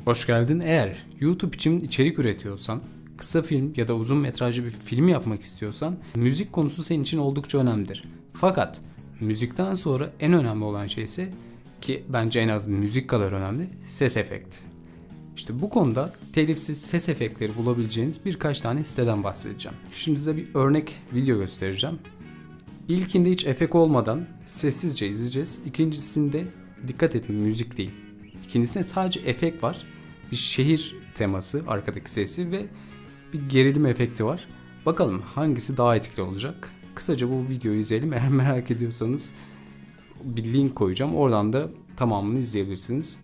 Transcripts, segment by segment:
Hoş geldin. Eğer YouTube için içerik üretiyorsan, kısa film ya da uzun metrajlı bir film yapmak istiyorsan müzik konusu senin için oldukça önemlidir. Fakat müzikten sonra en önemli olan şey ise, ki bence en az müzik kadar önemli, ses efekti. İşte bu konuda telifsiz ses efektleri bulabileceğiniz birkaç tane siteden bahsedeceğim. Şimdi size bir örnek video göstereceğim. İlkinde hiç efekt olmadan sessizce izleyeceğiz. İkincisinde dikkat edin, müzik değil. İkincisinde sadece efekt var. Bir şehir teması, arkadaki sesi ve bir gerilim efekti var. Bakalım hangisi daha etkili olacak. Kısaca bu videoyu izleyelim. Eğer merak ediyorsanız bir link koyacağım. Oradan da tamamını izleyebilirsiniz.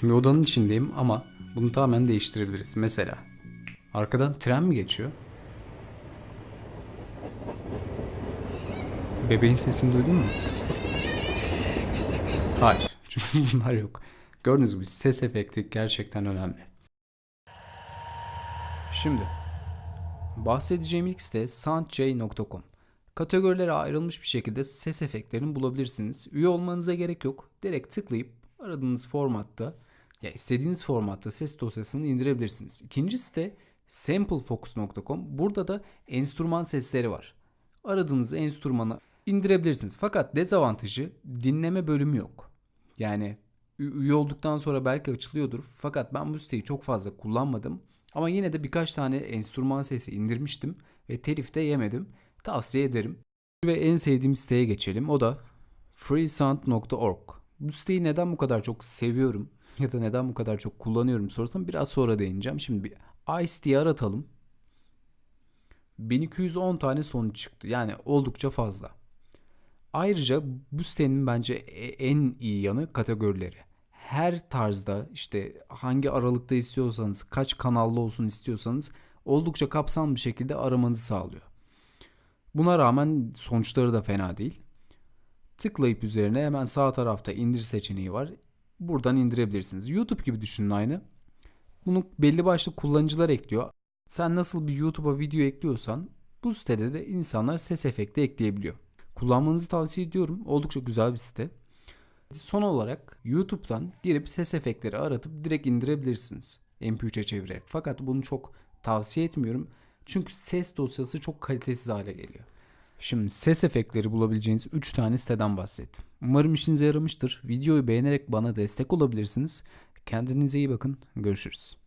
Şimdi odanın içindeyim ama bunu tamamen değiştirebiliriz. Mesela arkadan tren mi geçiyor? Bebeğin sesini duydun mu? Hayır. Çünkü bunlar yok. Gördüğünüz gibi ses efekti gerçekten önemli. Şimdi bahsedeceğim ilk site soundj.com. Kategorilere ayrılmış bir şekilde ses efektlerini bulabilirsiniz. Üye olmanıza gerek yok. Direkt tıklayıp aradığınız formatta, ya istediğiniz formatta ses dosyasını indirebilirsiniz. İkinci site sampleFocus.com. Burada da enstrüman sesleri var. Aradığınız enstrümanı indirebilirsiniz. Fakat dezavantajı, dinleme bölümü yok. Yani üye olduktan sonra belki açılıyordur. Fakat ben bu siteyi çok fazla kullanmadım. Ama yine de birkaç tane enstrüman sesi indirmiştim ve telif de yemedim. Tavsiye ederim. Ve en sevdiğim siteye geçelim. O da freesound.org. Bu siteyi neden bu kadar çok seviyorum ya da neden bu kadar çok kullanıyorum sorarsan biraz sonra değineceğim. Şimdi bir ICE diye aratalım. 1210 tane sonuç çıktı. Yani oldukça fazla. Ayrıca bu sitenin bence en iyi yanı kategorileri. Her tarzda, işte hangi aralıkta istiyorsanız, kaç kanallı olsun istiyorsanız oldukça kapsamlı bir şekilde aramanızı sağlıyor. Buna rağmen sonuçları da fena değil. Tıklayıp üzerine hemen sağ tarafta indir seçeneği var. Buradan indirebilirsiniz. YouTube gibi düşünün aynı. Bunu belli başlı kullanıcılar ekliyor. Sen nasıl bir YouTube'a video ekliyorsan bu sitede de insanlar ses efekti ekleyebiliyor. Kullanmanızı tavsiye ediyorum. Oldukça güzel bir site. Son olarak YouTube'dan girip ses efektleri aratıp direkt indirebilirsiniz MP3'e çevirerek. Fakat bunu çok tavsiye etmiyorum. Çünkü ses dosyası çok kalitesiz hale geliyor. Şimdi ses efektleri bulabileceğiniz 3 tane siteden bahsettim. Umarım işinize yaramıştır. Videoyu beğenerek bana destek olabilirsiniz. Kendinize iyi bakın. Görüşürüz.